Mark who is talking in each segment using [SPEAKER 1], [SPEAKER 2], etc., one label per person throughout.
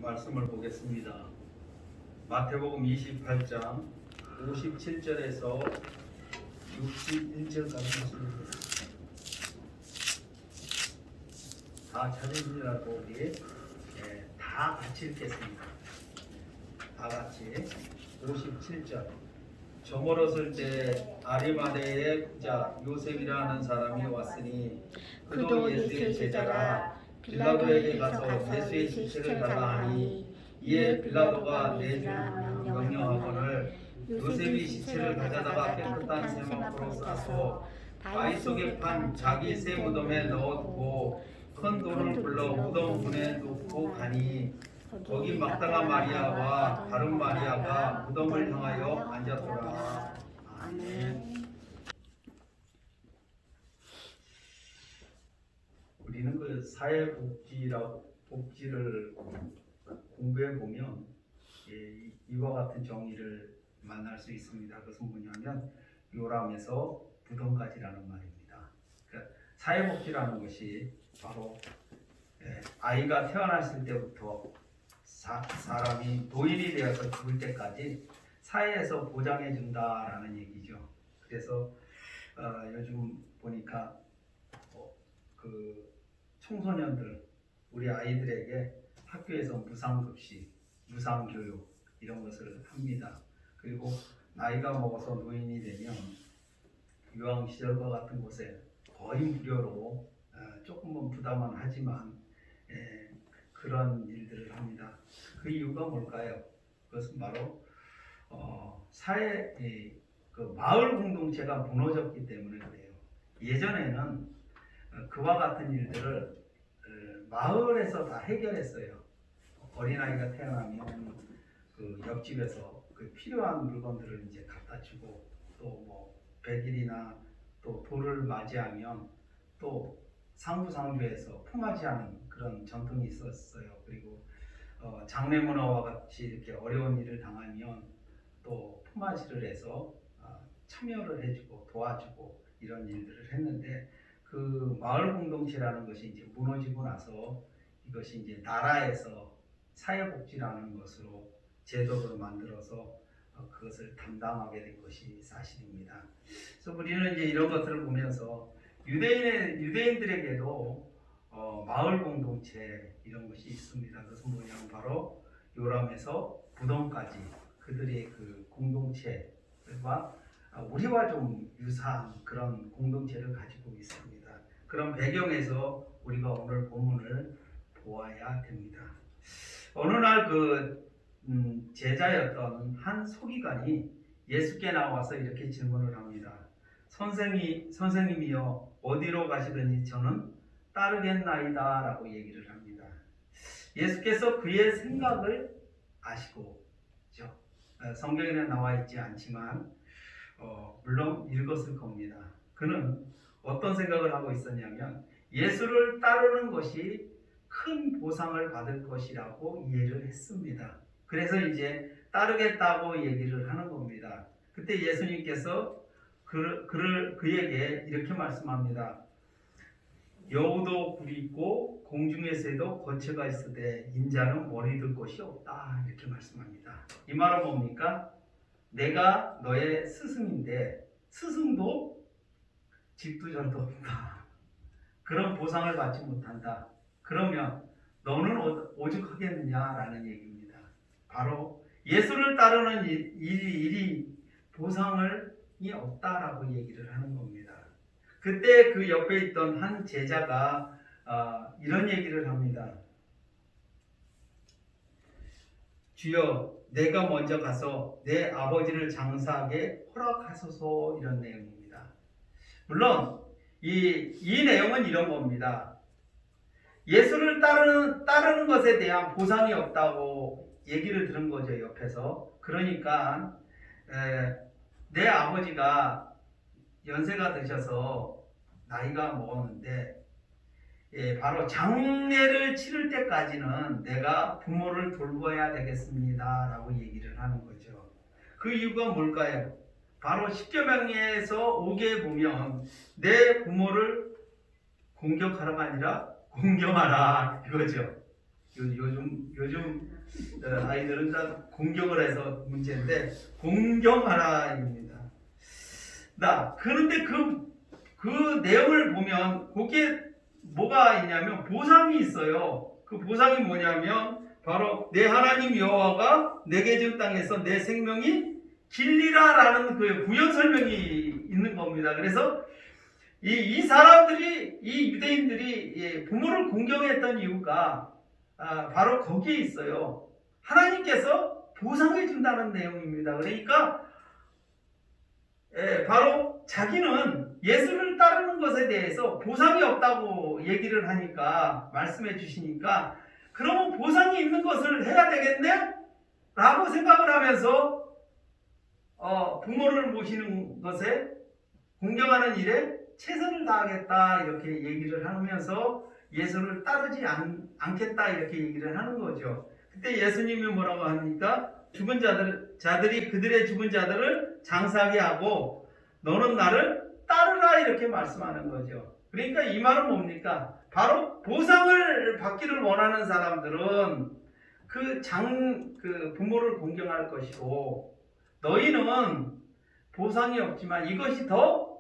[SPEAKER 1] 말씀을 보겠습니다. 마태복음 28장 57절에서 61절까지 말씀입니다. 다 찾으시라고 우리 다 같이 읽겠습니다. 다 같이 57절. 저물었을 때 아리마대의 부자 요셉이라는 사람이 왔으니 그도 예수의 제자라. 빌라도에게 가서 예수의 시체를 달라 하니 이에 빌라도가 내줄 명령하거늘 요셉이 시체를 가져다가 깨끗한 세마포로 싸서 바위 속에 판 자기 새 무덤에 넣어두고 큰 돌을 불러 무덤 문에 놓고 가니 거기 막달라 마리아와 다른 마리아가 무덤을 향하여 앉았더라. 아멘. 우리는 그 복지를 공부해 보면 이와 같은 정의를 만날 수 있습니다. 그것은 뭐냐면 요람에서 부덤까지라는 말입니다. 그러니까 사회복지라는 것이 바로 아이가 태어났을 때부터 사람이 노인이 되어서 죽을 때까지 사회에서 보장해 준다라는 얘기죠. 그래서 요즘 보니까 그 청소년들, 우리 아이들에게 학교에서 무상급식, 무상교육 이런 것을 합니다. 그리고 나이가 먹어서 노인이 되면 유황시설과 같은 곳에 거의 무료로 조금은 부담은 하지만 그런 일들을 합니다. 그 이유가 뭘까요? 그것은 바로 사회 그 마을 공동체가 무너졌기 때문에 그래요. 예전에는 그와 같은 일들을 마을에서 다 해결했어요. 어린아이가 태어나면 그 옆집에서 그 필요한 물건들을 이제 갖다 주고 또 뭐 100일이나 또 돌을 맞이하면 또 상부상조에서 품앗이하는 그런 전통이 있었어요. 그리고 장례 문화와 같이 이렇게 어려운 일을 당하면 또 품앗이를 해서 참여를 해주고 도와주고 이런 일들을 했는데 그 마을 공동체라는 것이 이제 무너지고 나서 이것이 이제 나라에서 사회복지라는 것으로 제도를 만들어서 그것을 담당하게 된 것이 사실입니다. 그래서 우리는 이제 이런 것들을 보면서 유대인들에게도 마을 공동체 이런 것이 있습니다. 그것은 뭐냐면 바로 요람에서 부덤까지 그들의 그 공동체와 우리와 좀 유사한 그런 공동체를 가지고 있습니다. 그런 배경에서 우리가 오늘 본문을 보아야 됩니다. 어느 날 제자였던 한 서기관이 예수께 나와서 이렇게 질문을 합니다. 선생님이여 어디로 가시든지 저는 따르겠나이다 라고 얘기를 합니다. 예수께서 그의 생각을 아시고 성경에는 나와 있지 않지만 물론 읽었을 겁니다. 그는 어떤 생각을 하고 있었냐면 예수를 따르는 것이 큰 보상을 받을 것이라고 이해를 했습니다. 그래서 이제 따르겠다고 얘기를 하는 겁니다. 그때 예수님께서 그에게 이렇게 말씀합니다. 여우도 굴이 있고 공중에서도 거처가 있으되 인자는 머리 둘 곳이 없다 이렇게 말씀합니다. 이 말은 뭡니까? 내가 너의 스승인데 스승도 집도 절도 없다. 그런 보상을 받지 못한다. 그러면 너는 오죽하겠느냐라는 얘기입니다. 바로 예수를 따르는 일이 보상이 없다라고 얘기를 하는 겁니다. 그때 그 옆에 있던 한 제자가 이런 얘기를 합니다. 주여 내가 먼저 가서 내 아버지를 장사하게 허락하소서 이런 내용입니다. 물론 이 내용은 이런 겁니다. 예수를 따르는 것에 대한 보상이 없다고 얘기를 들은 거죠, 옆에서. 그러니까 내 아버지가 연세가 드셔서 나이가 먹었는데 바로 장례를 치를 때까지는 내가 부모를 돌봐야 되겠습니다 라고 얘기를 하는 거죠. 그 이유가 뭘까요? 바로 십계명에서 5개에 보면 내 부모를 공격하라가 아니라 공경하라 이거죠. 요즘 아이들은 다 공경을 해서 문제인데 공경하라입니다. 그런데 그 내용을 보면 거기에 뭐가 있냐면 보상이 있어요. 그 보상이 뭐냐면 바로 내 하나님 여호와가 내게 준 땅에서 내 생명이 길리라라는 그 부연 설명이 있는 겁니다. 그래서 이 사람들이, 이 유대인들이 부모를 공경했던 이유가 바로 거기에 있어요. 하나님께서 보상해 준다는 내용입니다. 그러니까 바로 자기는 예수를 따르는 것에 대해서 보상이 없다고 얘기를 하니까, 말씀해 주시니까, 그러면 보상이 있는 것을 해야 되겠네? 라고 생각을 하면서 부모를 모시는 것에, 공경하는 일에 최선을 다하겠다 이렇게 얘기를 하면서 예수를 따르지 않겠다 이렇게 얘기를 하는 거죠. 그때 예수님이 뭐라고 합니까? 죽은 자들이 그들의 죽은 자들을 장사하게 하고 너는 나를 따르라 이렇게 말씀하는 거죠. 그러니까 이 말은 뭡니까? 바로 보상을 받기를 원하는 사람들은 그 부모를 공경할 것이고, 너희는 보상이 없지만 이것이 더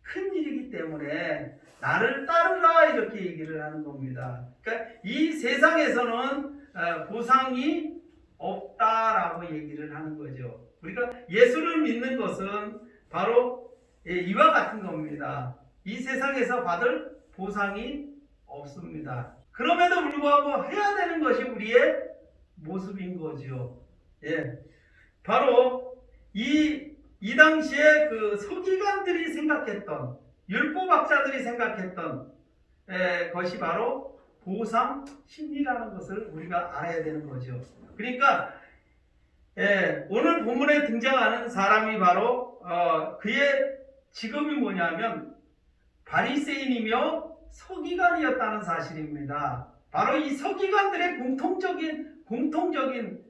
[SPEAKER 1] 큰 일이기 때문에 나를 따르라 이렇게 얘기를 하는 겁니다. 그러니까 이 세상에서는 보상이 없다라고 얘기를 하는 거죠. 우리가 예수를 믿는 것은 바로 이와 같은 겁니다. 이 세상에서 받을 보상이 없습니다. 그럼에도 불구하고 해야 되는 것이 우리의 모습인 거죠. 바로 이 당시에 그 서기관들이 생각했던, 율법학자들이 생각했던 것이 바로 보상 심리라는 것을 우리가 알아야 되는 거죠. 그러니까 오늘 본문에 등장하는 사람이 바로 그의 직업이 뭐냐면 바리새인이며 서기관이었다는 사실입니다. 바로 이 서기관들의 공통적인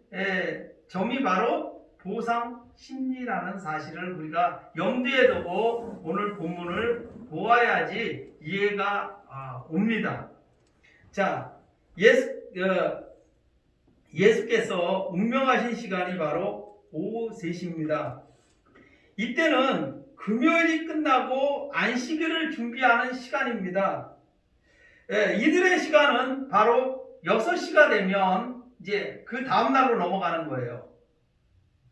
[SPEAKER 1] 점이 바로 보상 심리라는 사실을 우리가 염두에 두고 오늘 본문을 보아야지 이해가 옵니다. 자, 예수께서 운명하신 시간이 바로 오후 3시입니다. 이때는 금요일이 끝나고 안식일을 준비하는 시간입니다. 이들의 시간은 바로 6시가 되면 이제 그 다음날로 넘어가는 거예요.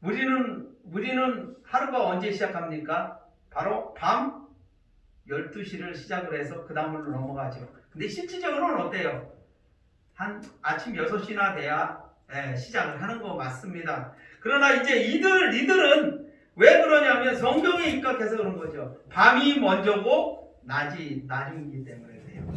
[SPEAKER 1] 우리는 하루가 언제 시작합니까? 바로 밤 12시를 시작을 해서 그 다음으로 넘어가죠. 근데 실질적으로는 어때요? 한 아침 6시나 돼야 시작을 하는 거 맞습니다. 그러나 이제 이들은 왜 그러냐면 성경에 입각해서 그런 거죠. 밤이 먼저고 낮이 나중이기 때문에 그래요.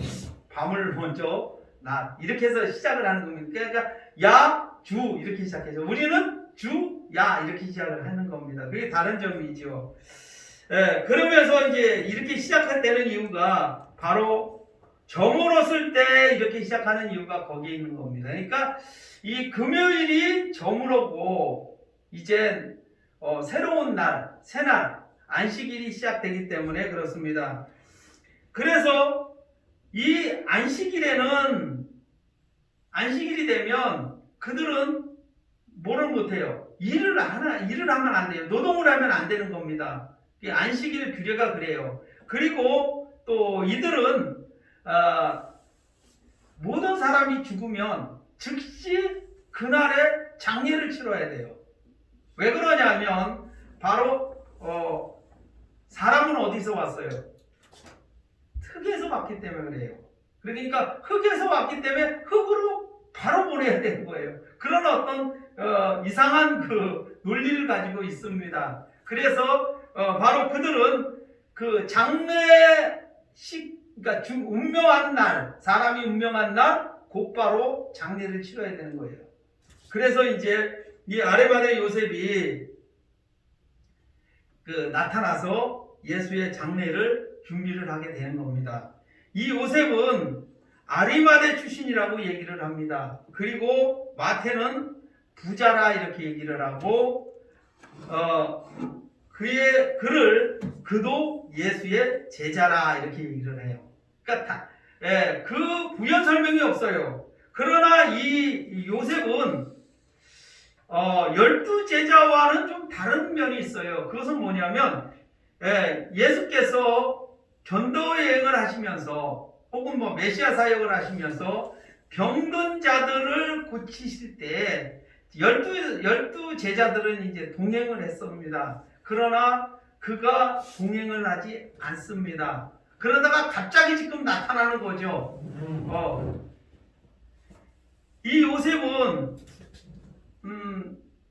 [SPEAKER 1] 밤을 먼저 낮 이렇게 해서 시작을 하는 겁니다. 그러니까 야, 주 이렇게 시작해서 우리는 주, 야 이렇게 시작을 하는 겁니다. 그게 다른 점이죠. 그러면서 이제 이렇게 시작되는 이유가 바로 저물었을 때 이렇게 시작하는 이유가 거기에 있는 겁니다. 그러니까 이 금요일이 저물었고 이제 새로운 날, 새날, 안식일이 시작되기 때문에 그렇습니다. 그래서 이 안식일이 되면 그들은 뭐를 못해요? 일을 하면 안 돼요. 노동을 하면 안 되는 겁니다. 이 안식일 규례가 그래요. 그리고 또 이들은 모든 사람이 죽으면 즉시 그날에 장례를 치러야 돼요. 왜 그러냐면 바로 사람은 어디서 왔어요? 흙에서 왔기 때문에 그래요. 그러니까 흙에서 왔기 때문에 흙으로 바로 보내야 되는 거예요. 그런 어떤 이상한 그 논리를 가지고 있습니다. 그래서 바로 그들은 그 장례식, 그러니까 운명한 날, 사람이 운명한 날 곧바로 장례를 치러야 되는 거예요. 그래서 이제 이 아리마대 요셉이 나타나서 예수의 장례를 준비를 하게 되는 겁니다. 이 요셉은 아리마대 출신이라고 얘기를 합니다. 그리고 마태는 부자라 이렇게 얘기를 하고 그도 예수의 제자라 이렇게 얘기를 해요. 그러니까 그 부연 설명이 없어요. 그러나 이 요셉은 12제자와는 좀 다른 면이 있어요. 그것은 뭐냐면 예수께서 전도 여행을 하시면서 혹은 뭐 메시아 사역을 하시면서 병든 자들을 고치실 때 열두 제자들은 이제 동행을 했습니다. 그러나 그가 동행을 하지 않습니다. 그러다가 갑자기 지금 나타나는 거죠. 이 요셉은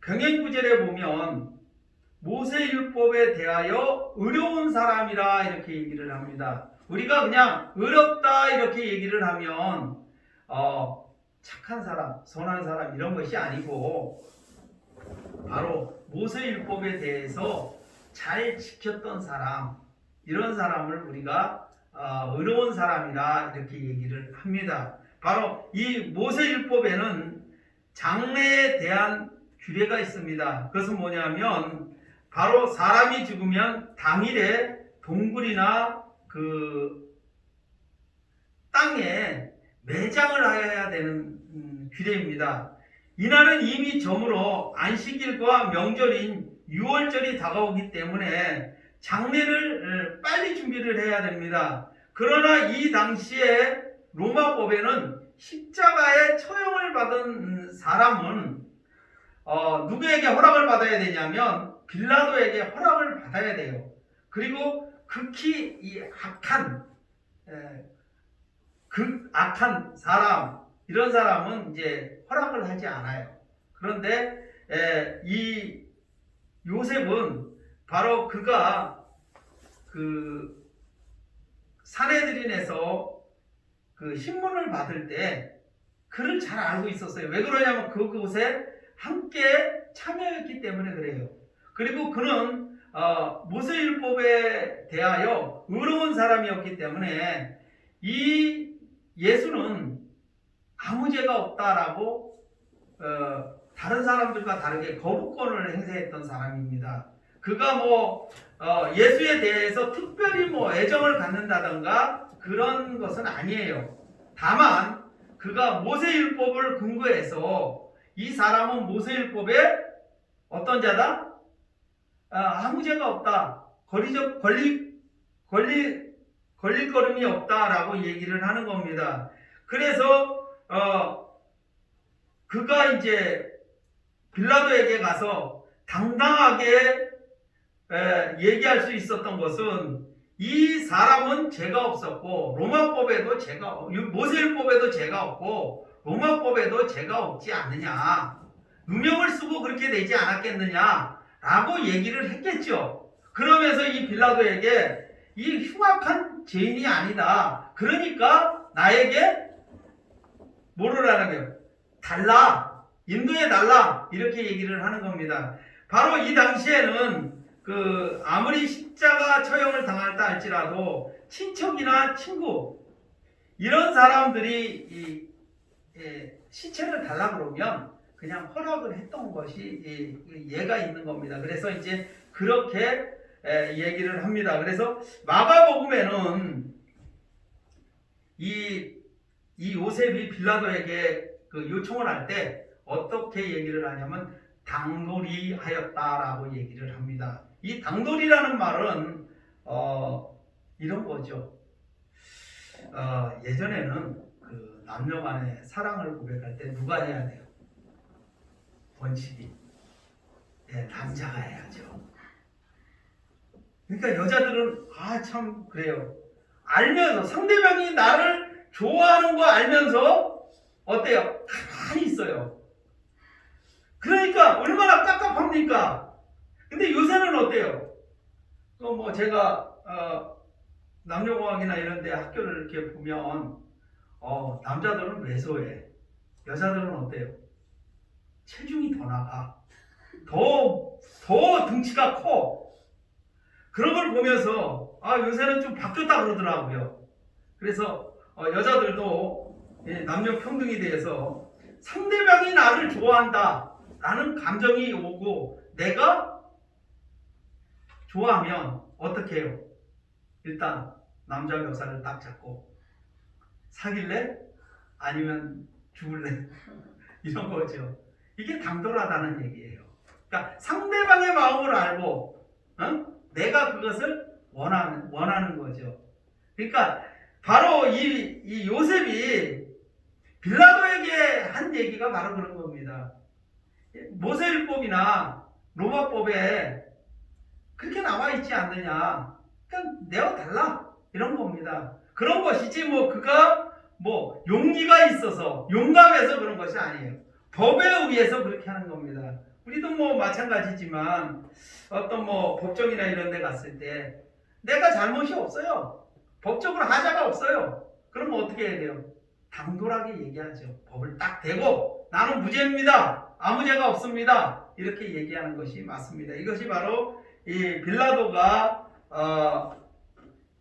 [SPEAKER 1] 병행구절에 보면 모세율법에 대하여 의로운 사람이라 이렇게 얘기를 합니다. 우리가 그냥 의롭다 이렇게 얘기를 하면 착한 사람, 선한 사람 이런 것이 아니고 바로 모세율법에 대해서 잘 지켰던 사람, 이런 사람을 우리가 의로운 사람이라 이렇게 얘기를 합니다. 바로 이 모세율법에는 장례에 대한 규례가 있습니다. 그것은 뭐냐면 바로 사람이 죽으면 당일에 동굴이나 그 땅에 매장을 하여야 되는 규례입니다. 이날은 이미 저물어 안식일과 명절인 유월절이 다가오기 때문에 장례를 빨리 준비를 해야 됩니다. 그러나 이 당시에 로마법에는 십자가에 처형을 받은 사람은 누구에게 허락을 받아야 되냐면 빌라도에게 허락을 받아야 돼요. 그리고 극히 이 악한 사람, 이런 사람은 이제 허락을 하지 않아요. 그런데 이 요셉은 바로 그가 그 사내들인에서 그 신문을 받을 때 그를 잘 알고 있었어요. 왜 그러냐면 그곳에 함께 참여했기 때문에 그래요. 그리고 그는 모세율법에 대하여 의로운 사람이었기 때문에 이 예수는 아무 죄가 없다라고 다른 사람들과 다르게 거부권을 행사했던 사람입니다. 그가 예수에 대해서 특별히 애정을 갖는다던가 그런 것은 아니에요. 다만 그가 모세율법을 근거해서 이 사람은 모세율법에 어떤 자다? 아무 죄가 없다. 걸릴거림이 없다라고 얘기를 하는 겁니다. 그래서 그가 이제 빌라도에게 가서 당당하게 얘기할 수 있었던 것은 이 사람은 죄가 없었고 모세율법에도 죄가 없고 로마법에도 죄가 없지 않느냐, 누명을 쓰고 그렇게 되지 않았겠느냐라고 얘기를 했겠죠. 그러면서 이 빌라도에게 이 흉악한 죄인이 아니다. 그러니까 나에게 뭐를 하는 거예요? 달라, 인도해 달라, 이렇게 얘기를 하는 겁니다. 바로 이 당시에는 아무리 십자가 처형을 당했다 할지라도 친척이나 친구 이런 사람들이 시체를 달라 그러면 그냥 허락을 했던 것이 예가 있는 겁니다. 그래서 이제 그렇게 얘기를 합니다. 그래서 마가복음에는 이 요셉이 빌라도에게 요청을 할 때 어떻게 얘기를 하냐면 당놀이 하였다라고 얘기를 합니다. 이 당놀이라는 말은 이런 거죠. 예전에는 남녀 간의 사랑을 고백할 때 누가 해야 돼요? 원칙이 남자가 해야죠. 그러니까 여자들은 참 그래요. 알면서 상대방이 나를 좋아하는 거 알면서 어때요? 가만히 있어요. 그러니까 얼마나 깝깝합니까? 근데 요새는 어때요? 제가 남녀공학이나 이런 데 학교를 이렇게 보면 남자들은 왜소해. 여자들은 어때요? 체중이 더 나가. 더 등치가 커. 그런 걸 보면서 요새는 좀 바뀌었다 그러더라고요. 그래서 여자들도 남녀 평등에 대해서 상대방이 나를 좋아한다 라는 감정이 오고 내가 좋아하면 어떻게 해요? 일단 남자 멱살을 딱 잡고 사귈래? 아니면 죽을래? 이런 거죠. 이게 당돌하다는 얘기예요. 그러니까 상대방의 마음을 알고 내가 그것을 원하는 거죠. 그러니까 바로 이 요셉이 빌라도에게 한 얘기가 바로 그런 겁니다. 모세율법이나 로마법에 그렇게 나와 있지 않느냐. 그러니까 내어달라. 이런 겁니다. 그런 것이지 그가 용기가 있어서 용감해서 그런 것이 아니에요. 법에 의해서 그렇게 하는 겁니다. 우리도 마찬가지지만 어떤 법정이나 이런 데 갔을 때 내가 잘못이 없어요. 법적으로 하자가 없어요. 그러면 어떻게 해야 돼요? 당돌하게 얘기하죠. 법을 딱 대고 나는 무죄입니다. 아무 죄가 없습니다. 이렇게 얘기하는 것이 맞습니다. 이것이 바로 이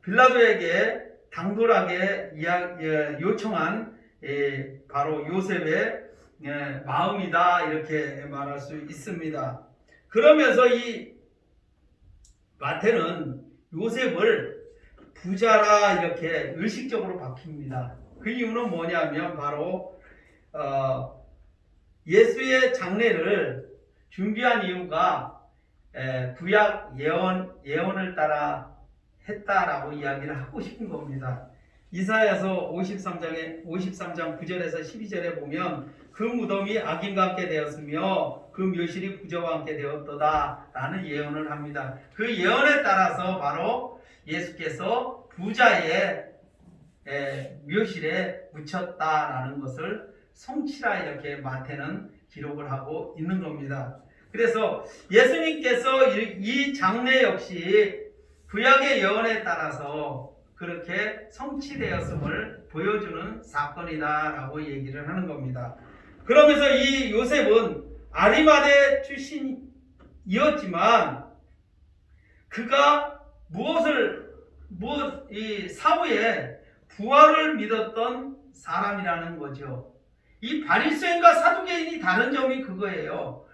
[SPEAKER 1] 빌라도에게 당돌하게 요청한 바로 요셉의 마음이다. 이렇게 말할 수 있습니다. 그러면서 이 마태는 요셉을 부자라 이렇게 의식적으로 바뀝니다. 그 이유는 뭐냐면 바로 예수의 장례를 준비한 이유가 구약 예언을 따라 했다라고 이야기를 하고 싶은 겁니다. 이사야서 53장 9절에서 12절에 보면 그 무덤이 악인과 함께 되었으며 그 묘실이 부자와 함께 되었도다 라는 예언을 합니다. 그 예언에 따라서 바로 예수께서 부자의 묘실에 묻혔다라는 것을 성취라 이렇게 마태는 기록을 하고 있는 겁니다. 그래서 예수님께서 이 장례 역시 구약의 예언에 따라서 그렇게 성취되었음을 보여주는 사건이다라고 얘기를 하는 겁니다. 그러면서 이 요셉은 아리마대 출신이었지만 그가 이 사후에 부활을 믿었던 사람이라는 거죠. 이 바리새인과 사두개인이 다른 점이 그거예요.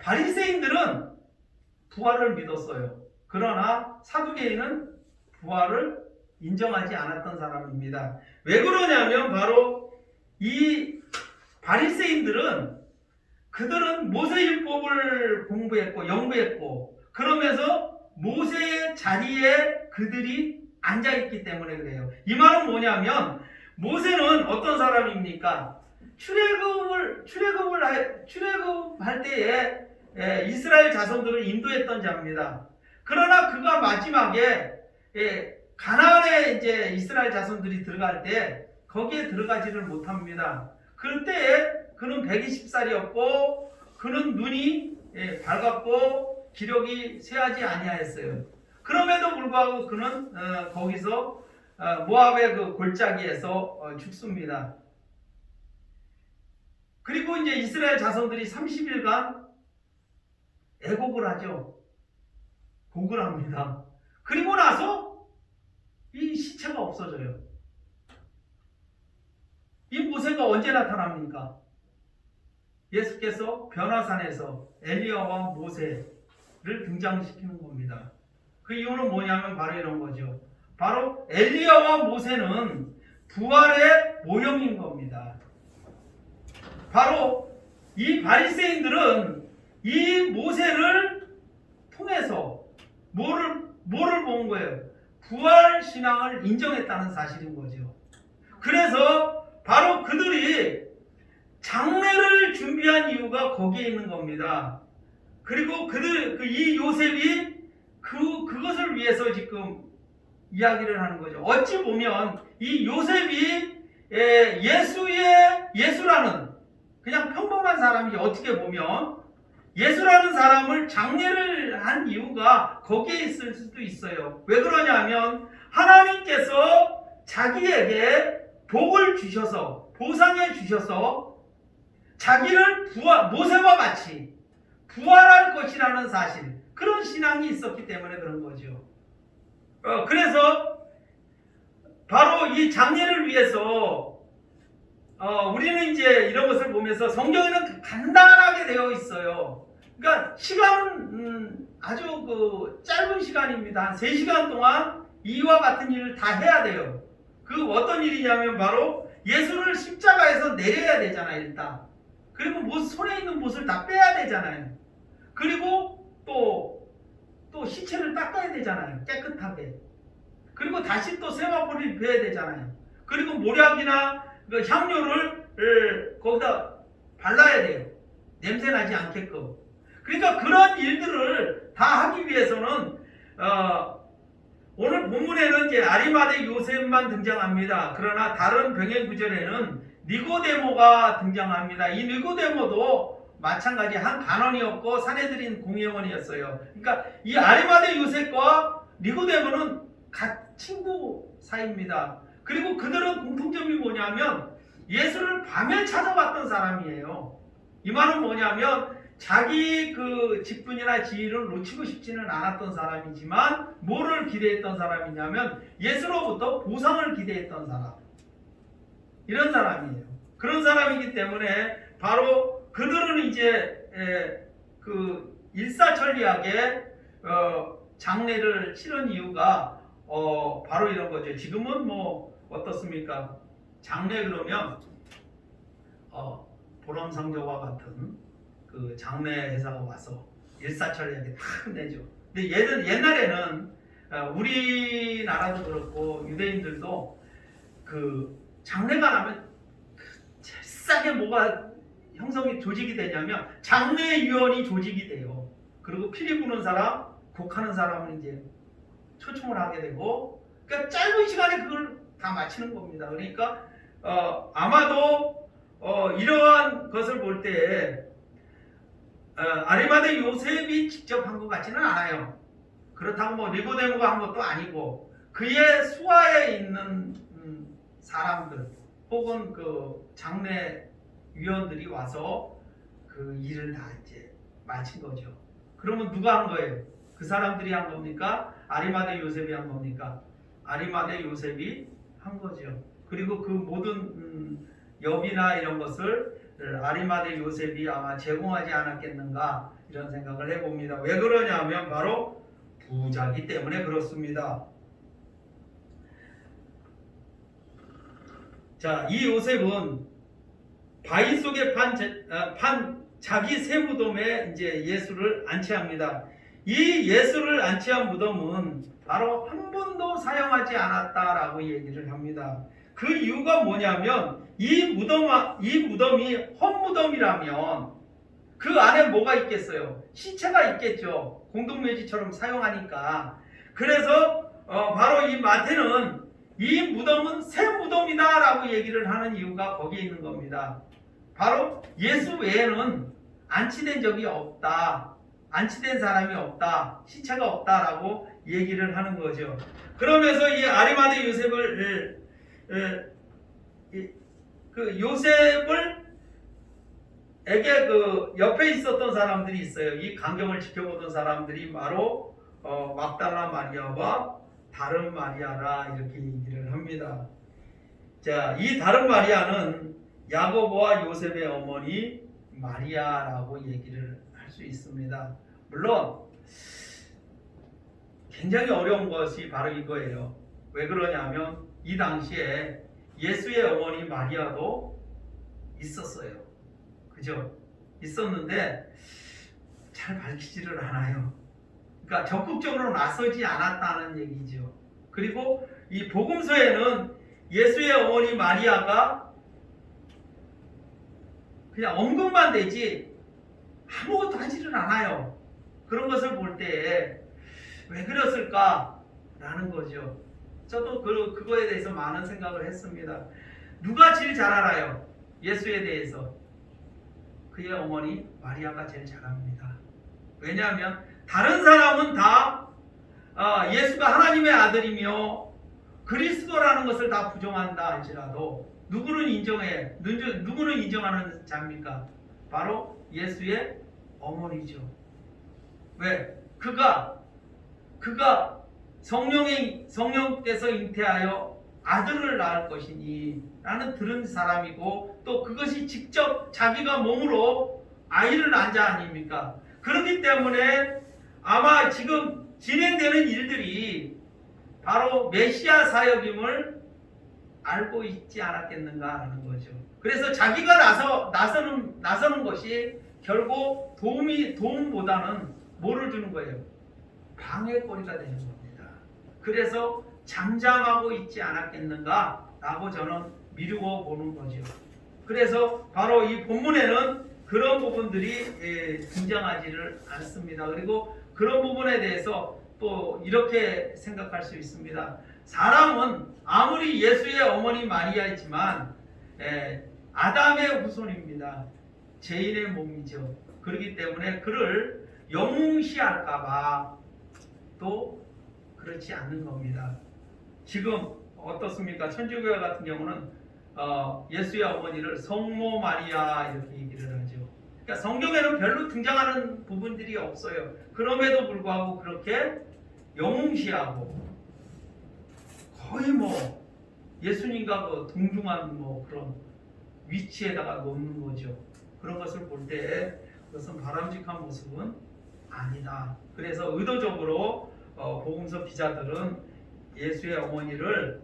[SPEAKER 1] 바리새인들은 부활을 믿었어요. 그러나 사두개인은 부활을 인정하지 않았던 사람입니다. 왜 그러냐면 바로 이 바리새인들은 그들은 모세율법을 공부했고 연구했고 그러면서 모세의 자리에 그들이 앉아있기 때문에 그래요. 이 말은 뭐냐면 모세는 어떤 사람입니까? 출애굽할 때에 이스라엘 자손들을 인도했던 자입니다. 그러나 그가 마지막에 가나안에 이제 이스라엘 자손들이 들어갈 때 거기에 들어가지를 못합니다. 그때 그는 120살이었고 그는 눈이 밝았고 기력이 쇠하지 아니하였어요. 그럼에도 불구하고 그는 거기서 모압의 그 골짜기에서 죽습니다. 그리고 이제 이스라엘 자손들이 30일간 애곡을 하죠. 곡을 합니다. 그리고 나서 이 시체가 없어져요. 이 모세가 언제 나타납니까? 예수께서 변화산에서 엘리야와 모세를 등장시키는 겁니다. 그 이유는 뭐냐면 바로 이런 거죠. 바로 엘리야와 모세는 부활의 모형인 겁니다. 바로 이 바리새인들은 이 모세를 통해서 뭐를 본 거예요? 부활 신앙을 인정했다는 사실인 거죠. 그래서 바로 그들이 장례를 준비한 이유가 거기에 있는 겁니다. 그리고 이 요셉이 그것을 위해서 지금 이야기를 하는 거죠. 어찌 보면 이 요셉이 예수라는 그냥 평범한 사람이 어떻게 보면 예수라는 사람을 장례를 한 이유가 거기에 있을 수도 있어요. 왜 그러냐면 하나님께서 자기에게 복을 주셔서 보상해 주셔서 자기를 모세와 같이 부활할 것이라는 사실, 그런 신앙이 있었기 때문에 그런 거죠. 그래서 바로 이 장례를 위해서 우리는 이제 이런 것을 보면서 성경에는 간단하게 되어 있어요. 그러니까 시간은 아주 짧은 시간입니다. 한 3시간 동안 이와 같은 일을 다 해야 돼요. 그 어떤 일이냐면 바로 예수를 십자가에서 내려야 되잖아요, 일단. 그리고 손에 있는 못을 다 빼야 되잖아요. 그리고 또 시체를 닦아야 되잖아요, 깨끗하게. 그리고 다시 또 세마포를 베야 되잖아요. 그리고 모략이나 그 향료를 거기다 발라야 돼요. 냄새 나지 않게끔. 그러니까 그런 일들을 다 하기 위해서는 오늘 본문에는 이제 아리마대 요셉만 등장합니다. 그러나 다른 병행 구절에는 니고데모가 등장합니다. 이 니고데모도 마찬가지 한 간원이었고 사내들인 공회원이었어요. 그러니까 이 아리마대 요셉과 니고데모는 친구 사이입니다. 그리고 그들은 공통점이 뭐냐면 예수를 밤에 찾아왔던 사람이에요. 이 말은 뭐냐면 자기 그 직분이나 지위를 놓치고 싶지는 않았던 사람이지만 뭐를 기대했던 사람이냐면 예수로부터 보상을 기대했던 사람. 이런 사람이에요. 그런 사람이기 때문에 바로 그들은 이제 그 일사천리하게 장례를 치른 이유가 바로 이런 거죠. 지금은 뭐 어떻습니까? 장례 그러면 보람상조와 같은 그 장례 회사가 와서 일사천리하게 다 끝내죠. 근데 옛날에는 우리나라도 그렇고 유대인들도 그 장례가 나면 싸게 뭐가 형성이 조직이 되냐면 장례위원이 조직이 돼요. 그리고 피리 부는 사람, 곡하는 사람은 이제 초청을 하게 되고, 그러니까 짧은 시간에 그걸 다 마치는 겁니다. 그러니까 아마도 이러한 것을 볼 때 아리마대 요셉이 직접 한 것 같지는 않아요. 그렇다고 뭐 니고데모가 한 것도 아니고 그의 수하에 있는 사람들 혹은 그 장례 위원들이 와서 그 일을 다 이제 마친 거죠. 그러면 누가 한 거예요? 그 사람들이 한 겁니까? 아리마대 요셉이 한 겁니까? 아리마대 요셉이 한 거죠. 그리고 그 모든 여비나 이런 것을 아리마대 요셉이 아마 제공하지 않았겠는가 이런 생각을 해봅니다. 왜 그러냐면 바로 부자기 때문에 그렇습니다. 자, 이 요셉은 바위 속에 판 자기 새 무덤에 이제 예수를 안치합니다. 이 예수를 안치한 무덤은 바로 한 번도 사용하지 않았다라고 얘기를 합니다. 그 이유가 뭐냐면 이 무덤이 헛무덤이라면 그 안에 뭐가 있겠어요? 시체가 있겠죠. 공동묘지처럼 사용하니까. 그래서 바로 이 마태는 이 무덤은 새 무덤이다 라고 얘기를 하는 이유가 거기에 있는 겁니다. 바로 예수 외에는 안치된 적이 없다. 안치된 사람이 없다. 시체가 없다라고 얘기를 하는 거죠. 그러면서 이 아리마대 요셉을 그 요셉을 에게 그 옆에 있었던 사람들이 있어요. 이 광경을 지켜보던 사람들이 바로 막달라 마리아와 다른 마리아라 이렇게 얘기를 합니다. 자, 이 다른 마리아는 야고보와 요셉의 어머니 마리아라고 얘기를 할 수 있습니다. 물론 굉장히 어려운 것이 바로 이거예요. 왜 그러냐면 이 당시에 예수의 어머니 마리아도 있었어요. 그죠? 있었는데 잘 밝히지를 않아요. 그러니까 적극적으로 나서지 않았다는 얘기죠. 그리고 이 복음서에는 예수의 어머니 마리아가 그냥 언급만 되지 아무것도 하지를 않아요. 그런 것을 볼 때 왜 그랬을까라는 거죠. 저도 그거에 대해서 많은 생각을 했습니다. 누가 제일 잘 알아요? 예수에 대해서. 그의 어머니 마리아가 제일 잘 압니다. 왜냐하면 다른 사람은 다 예수가 하나님의 아들이며 그리스도라는 것을 다 부정한다 할지라도 누구는 인정하는 자입니까? 바로 예수의 어머니죠. 왜? 그가 성령께서 잉태하여 아들을 낳을 것이니 라는 들은 사람이고 또 그것이 직접 자기가 몸으로 아이를 낳은 자 아닙니까? 그렇기 때문에 아마 지금 진행되는 일들이 바로 메시아 사역임을 알고 있지 않았겠는가라는 거죠. 그래서 자기가 나서는 것이 결국 도움보다는 뭐를 주는 거예요? 방해거리가 되는 겁니다. 그래서 잠잠하고 있지 않았겠는가라고 저는 미루어 보는 거죠. 그래서 바로 이 본문에는 그런 부분들이 등장하지를 않습니다. 그리고 그런 부분에 대해서 또 이렇게 생각할 수 있습니다. 사람은 아무리 예수의 어머니 마리아이지만 아담의 후손입니다. 죄인의 몸이죠. 그렇기 때문에 그를 영웅시할까봐 또 그렇지 않는 겁니다. 지금 어떻습니까? 천주교회 같은 경우는 예수의 어머니를 성모 마리아 이렇게 얘기를 하죠. 그러니까 성경에는 별로 등장하는 부분들이 없어요. 그럼에도 불구하고 그렇게 영웅시하고 거의 뭐 예수님과 그 동등한 뭐 그런 위치에다가 놓는 거죠. 그런 것을 볼 때 그것은 바람직한 모습은 아니다. 그래서 의도적으로 복음서 기자들은 예수의 어머니를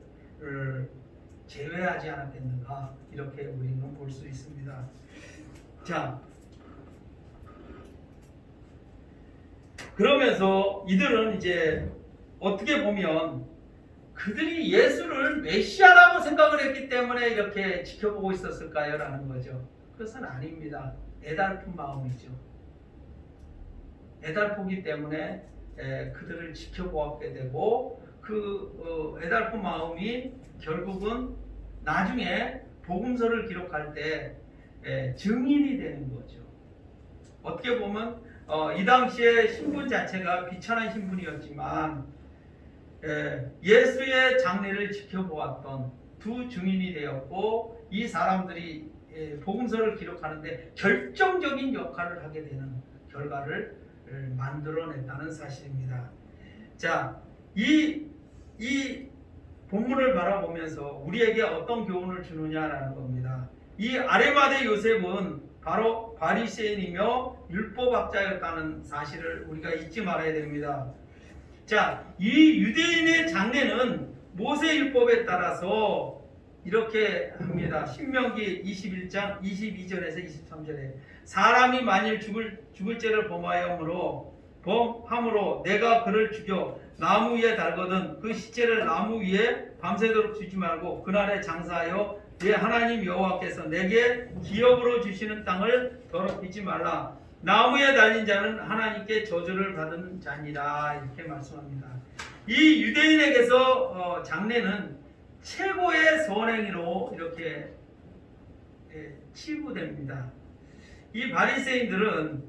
[SPEAKER 1] 제외하지 않았겠는가 이렇게 우리는 볼 수 있습니다. 자, 그러면서 이들은 이제 어떻게 보면 그들이 예수를 메시아라고 생각을 했기 때문에 이렇게 지켜보고 있었을까요? 라는 거죠. 그것은 아닙니다. 애달픈 마음이죠. 애달프기 때문에 그들을 지켜보았게 되고 그 애달픈 마음이 결국은 나중에 복음서를 기록할 때 증인이 되는 거죠. 어떻게 보면 이 당시에 신분 자체가 비천한 신분이었지만 예수의 장례를 지켜보았던 두 증인이 되었고 이 사람들이 복음서를 기록하는데 결정적인 역할을 하게 되는 결과를 만들어냈다는 사실입니다. 자, 이 본문을 바라보면서 우리에게 어떤 교훈을 주느냐라는 겁니다. 이 아리마대 요셉은 바로 바리새인이며 율법학자였다는 사실을 우리가 잊지 말아야 됩니다. 자, 이 유대인의 장례는 모세율법에 따라서 이렇게 합니다. 신명기 21장 22절에서 23절에 사람이 만일 죽을 죄를 범하므로 내가 그를 죽여 나무 위에 달거든 그 시체를 나무 위에 밤새도록 두지 말고 그날에 장사하여 내 하나님 여호와께서 내게 기업으로 주시는 땅을 더럽히지 말라. 나무에 달린 자는 하나님께 저주를 받은 자니라 이렇게 말씀합니다. 이 유대인에게서 장례는 최고의 선행위로 이렇게 치부됩니다. 이 바리새인들은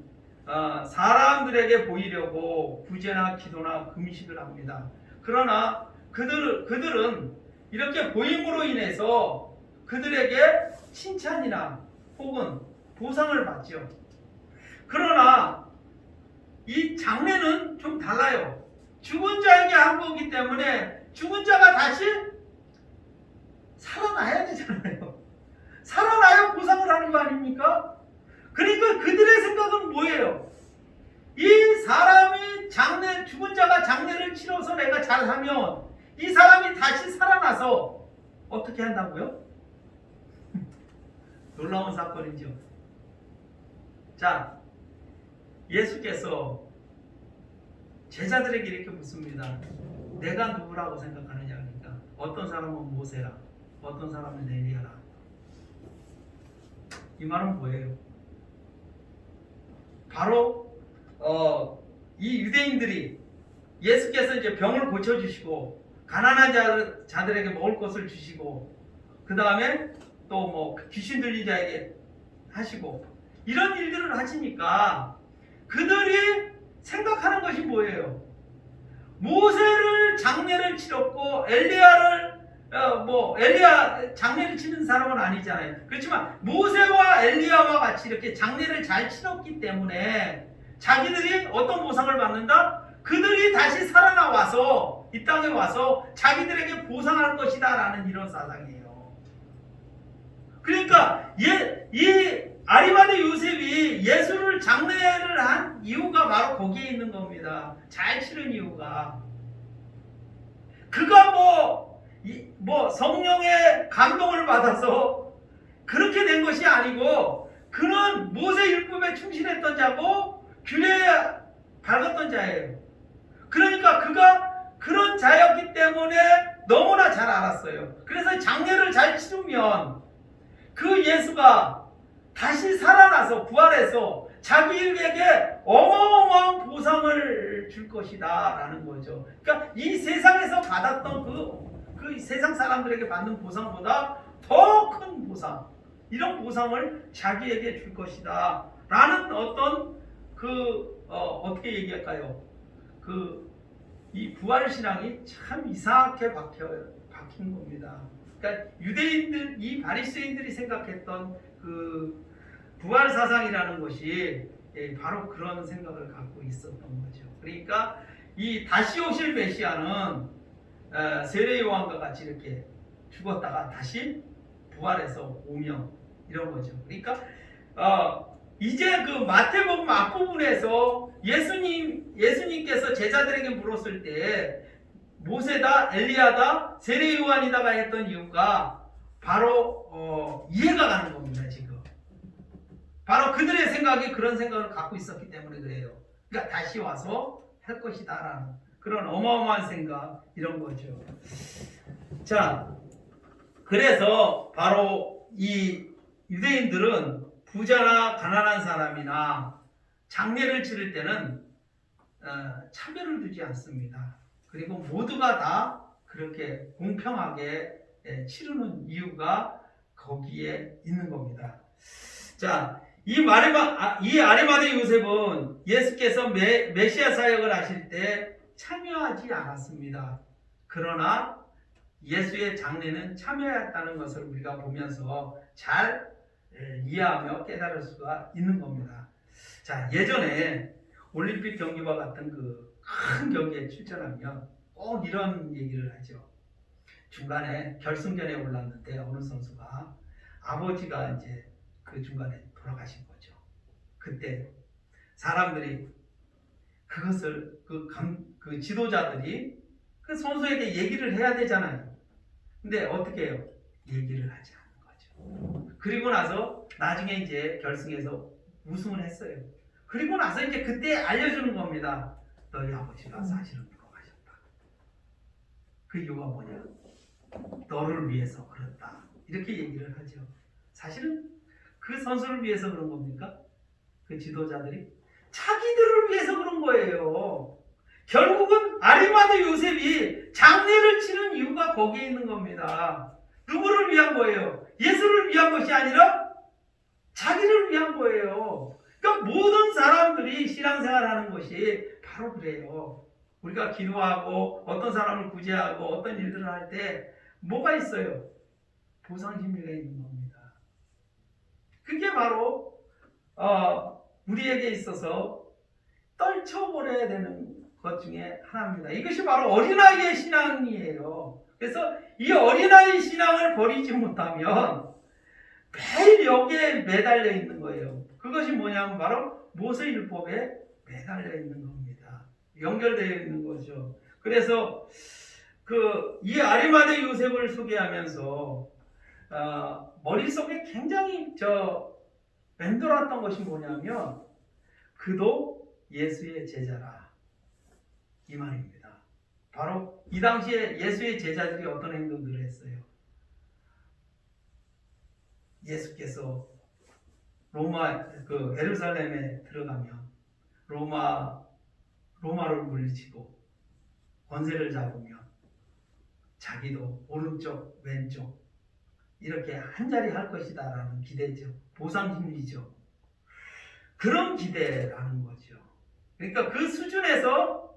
[SPEAKER 1] 사람들에게 보이려고 구제나 기도나 금식을 합니다. 그러나 그들은 이렇게 보임으로 인해서 그들에게 칭찬이나 혹은 보상을 받죠. 그러나 이 장례는 좀 달라요. 죽은 자에게 한 거기 때문에 죽은 자가 다시 살아나야 되잖아요. 살아나야 보상을 하는 거 아닙니까? 그러니까 그들의 생각은 뭐예요? 이 사람이 죽은 자가 장례를 치러서 내가 잘하면 이 사람이 다시 살아나서 어떻게 한다고요? 놀라운 사건이죠. 자, 예수께서 제자들에게 이렇게 묻습니다. 내가 누구라고 생각하느냐 하니까 어떤 사람은 모세라, 어떤 사람은 엘리야라. 이 말은 뭐예요? 바로 이 유대인들이 예수께서 이제 병을 고쳐주시고 가난한 자들에게 먹을 것을 주시고 그 다음에 또 뭐 귀신 들린 자에게 하시고 이런 일들을 하시니까 그들이 생각하는 것이 뭐예요? 모세를 장례를 치렀고 엘리야 장례를 치는 사람은 아니잖아요. 그렇지만 모세와 엘리야와 같이 이렇게 장례를 잘 치렀기 때문에 자기들이 어떤 보상을 받는다? 그들이 다시 살아나와서 이 땅에 와서 자기들에게 보상할 것이다 라는 이런 사상이에요. 그러니까 이 아리마대 요셉이 예수를 장례를 한 이유가 바로 거기에 있는 겁니다. 잘 치른 이유가. 그가 뭐 성령의 감동을 받아서 그렇게 된 것이 아니고 그는 모세 율법에 충실했던 자고 규례에 밝았던 자예요. 그러니까 그가 그런 자였기 때문에 너무나 잘 알았어요. 그래서 장례를 잘 치르면 그 예수가 다시 살아나서 부활해서 자기에게 어마어마한 보상을 줄 것이다 라는 거죠. 그러니까 이 세상에서 받았던 그 세상 사람들에게 받는 보상보다 더 큰 보상, 이런 보상을 자기에게 줄 것이다 라는 어떤 어떻게 얘기할까요? 이 부활신앙이 참 이상하게 박힌 겁니다. 그러니까 유대인들, 이 바리새인들이 생각했던 그 부활 사상이라는 것이 바로 그런 생각을 갖고 있었던 거죠. 그러니까 이 다시 오실 메시아는 세례 요한과 같이 이렇게 죽었다가 다시 부활해서 오며 이런 거죠. 그러니까 이제 그 마태복음 앞부분에서 예수님께서 제자들에게 물었을 때 모세다, 엘리야다, 세례 요한이다가 했던 이유가 바로 이해가 가는 겁니다. 지금 바로 그들의 생각이 그런 생각을 갖고 있었기 때문에 그래요. 그러니까 다시 와서 할 것이다라는 그런 어마어마한 생각, 이런 거죠. 자, 그래서 바로 이 유대인들은 부자나 가난한 사람이나 장례를 치를 때는 차별을 두지 않습니다. 그리고 모두가 다 그렇게 공평하게 치르는 이유가 거기에 있는 겁니다. 자, 이 아리마대 요셉은 예수께서 메시아 사역을 하실 때 참여하지 않았습니다. 그러나 예수의 장례는 참여했다는 것을 우리가 보면서 잘 이해하며 깨달을 수가 있는 겁니다. 자, 예전에 올림픽 경기와 같은 그 큰 경기에 출전하면 꼭 이런 얘기를 하죠. 중간에 결승전에 올랐는데 어느 선수가 아버지가 이제 그 중간에 돌아가신 거죠. 그때 사람들이 그것을 그 지도자들이 그 선수에게 얘기를 해야 되잖아요. 근데 어떻게 해요? 얘기를 하지 않는 거죠. 그리고 나서 나중에 이제 결승에서 우승을 했어요. 그리고 나서 이제 그때 알려주는 겁니다. 너희 아버지가 사실은 돌아가셨다. 그 이유가 뭐냐? 너를 위해서 그랬다. 이렇게 얘기를 하죠. 사실은 그 선수를 위해서 그런 겁니까? 그 지도자들이? 자기들을 위해서 그런 거예요. 결국은 아리마대 요셉이 장례를 치는 이유가 거기에 있는 겁니다. 누구를 위한 거예요? 예수를 위한 것이 아니라 자기를 위한 거예요. 그러니까 모든 사람들이 신앙생활 하는 것이 바로 그래요. 우리가 기도하고 어떤 사람을 구제하고 어떤 일들을 할 때 뭐가 있어요? 보상심리가 있는 겁니다. 그게 바로 우리에게 있어서 떨쳐버려야 되는 것 중에 하나입니다. 이것이 바로 어린아이의 신앙이에요. 그래서 이 어린아이 신앙을 버리지 못하면 매일 여기에 매달려 있는 거예요. 그것이 뭐냐면 바로 모세율법에 매달려 있는 겁니다. 연결되어 있는 거죠. 그래서 이 아리마대 요셉을 소개하면서 머릿속에 굉장히 맴돌았던 것이 뭐냐면 그도 예수의 제자라, 이 말입니다. 바로 이 당시에 예수의 제자들이 어떤 행동들을 했어요? 예수께서 예루살렘에 들어가면 로마를 물리치고 권세를 잡으면 자기도 오른쪽 왼쪽 이렇게 한 자리 할 것이다 라는 기대죠. 보상심리죠. 그런 기대라는 거죠. 그러니까 그 수준에서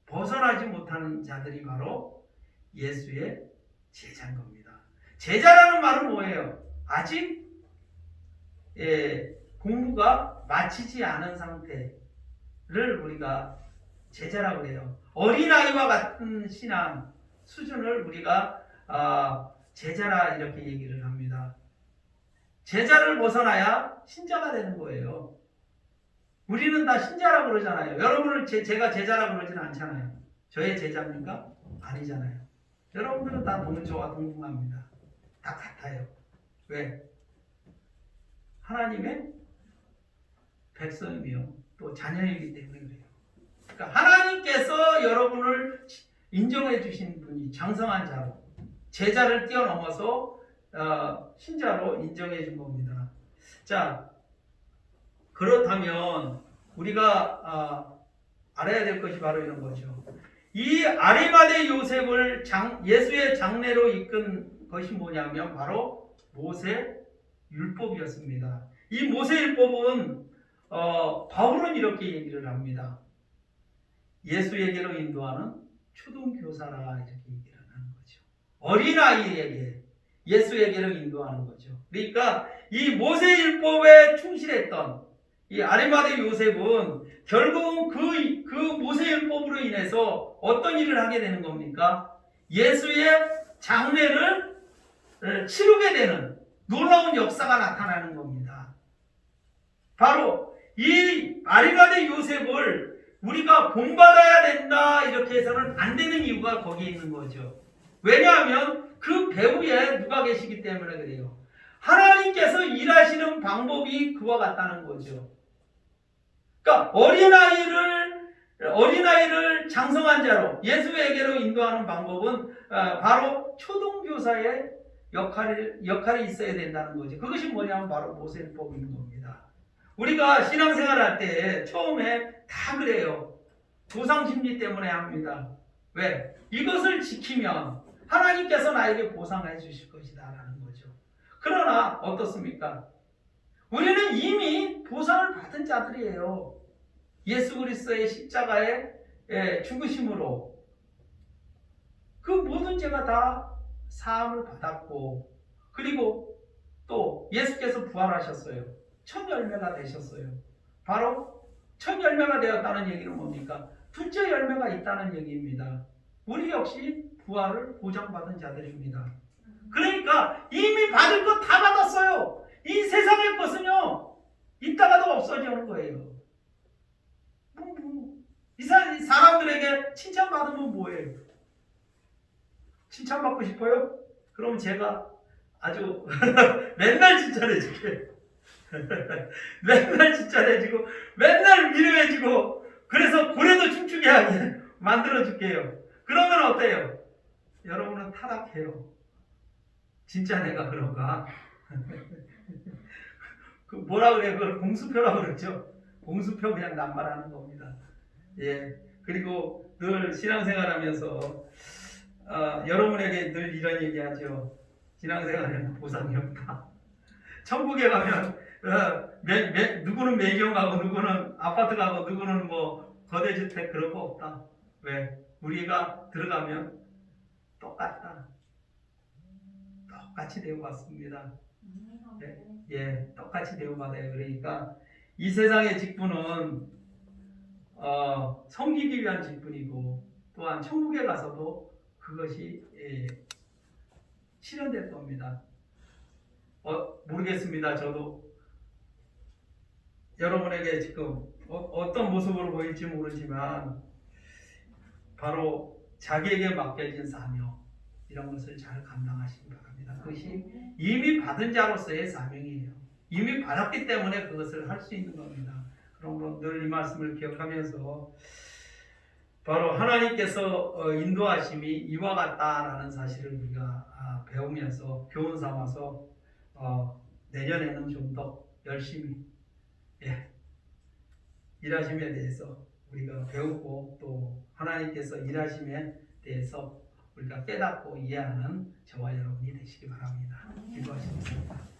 [SPEAKER 1] 벗어나지 못하는 자들이 바로 예수의 제자인 겁니다. 제자라는 말은 뭐예요? 아직 공부가 마치지 않은 상태를 우리가 제자라고 해요. 어린아이와 같은 신앙 수준을 우리가 제자라 이렇게 얘기를 합니다. 제자를 벗어나야 신자가 되는 거예요. 우리는 다 신자라고 그러잖아요. 여러분을 제가 제자라고 그러지는 않잖아요. 저의 제자입니까? 아니잖아요. 여러분들은 다 동조와 동등합니다. 다 같아요. 왜? 하나님의 백성이며 또 자녀이기 때문에 그래요. 그러니까 하나님께서 여러분을 인정해 주신 분이 장성한 자로, 제자를 뛰어넘어서 신자로 인정해 준 겁니다. 자, 그렇다면 우리가 알아야 될 것이 바로 이런 거죠. 이 아리마대 요셉을 예수의 장례로 이끈 것이 뭐냐면 바로 모세 율법이었습니다. 이 모세 율법은 바울은 이렇게 얘기를 합니다. 예수에게로 인도하는 초등교사라 이렇게 얘기를 하는 거죠. 어린아이에게 예수에게로 인도하는 거죠. 그러니까 이 모세 율법에 충실했던 이 아리마대 요셉은 결국은 그 모세 율법으로 인해서 어떤 일을 하게 되는 겁니까? 예수의 장례를 치르게 되는 놀라운 역사가 나타나는 겁니다. 바로 이 아리마대 요셉을 우리가 본받아야 된다 이렇게 해서는 안 되는 이유가 거기에 있는 거죠. 왜냐하면 그 배후에 누가 계시기 때문에 그래요. 하나님께서 일하시는 방법이 그와 같다는 거죠. 그러니까 어린아이를 장성한 자로 예수에게로 인도하는 방법은 바로 초등교사의 역할이 있어야 된다는 거죠. 그것이 뭐냐면 바로 모세율법인 겁니다. 우리가 신앙생활 할 때 처음에 다 그래요. 보상심리 때문에 합니다. 왜? 이것을 지키면 하나님께서 나에게 보상해 주실 것이다 라는 거죠. 그러나 어떻습니까? 우리는 이미 보상을 받은 자들이에요. 예수 그리스도의 십자가의 죽으심으로 그 모든 죄가 다 사함을 받았고, 그리고 또 예수께서 부활하셨어요. 첫 열매가 되셨어요. 바로 첫 열매가 되었다는 얘기는 뭡니까? 둘째 열매가 있다는 얘기입니다. 우리 역시 부활을 보장받은 자들입니다. 그러니까 이미 받을 것 다 받았어요. 이 세상의 것은요, 있다가도 없어지는 거예요. 이 사람들에게 칭찬받으면 뭐예요? 칭찬받고 싶어요? 그럼 제가 아주 맨날 칭찬해줄게요. 맨날 칭찬해주고 맨날 위로해주고 그래서 고래도 춤추게 하게 만들어줄게요. 그러면 어때요? 여러분은 타락해요. 진짜 내가 그런가? 그 뭐라 그래요? 그걸 공수표라고 그러죠. 공수표 그냥 낱말하는 겁니다. 예. 그리고 늘 신앙생활하면서 여러분에게 늘 이런 얘기하죠. 신앙생활에는 보상이 없다. 천국에 가면 누구는 매경 가고 누구는 아파트 가고 누구는 뭐 거대주택 그런 거 없다. 왜? 우리가 들어가면 똑같다. 똑같이 대우받습니다. 예, 똑같이 대우받아요. 그러니까 이 세상의 직분은 섬기기 위한 직분이고 또한 천국에 가서도 그것이 실현될 겁니다. 모르겠습니다. 저도 여러분에게 지금 어떤 모습으로 보일지 모르지만 바로 자기에게 맡겨진 사명 이런 것을 잘 감당하시기 바랍니다. 그것이 이미 받은 자로서의 사명이에요. 이미 받았기 때문에 그것을 할 수 있는 겁니다. 그러므로 늘 이 말씀을 기억하면서 바로 하나님께서 인도하심이 이와 같다라는 사실을 우리가 배우면서 교훈 삼아서 내년에는 좀 더 열심히 일하심에 대해서 우리가 배우고 또 하나님께서 일하심에 대해서 우리가 깨닫고 이해하는 저와 여러분이 되시기 바랍니다. 기도하시겠습니다.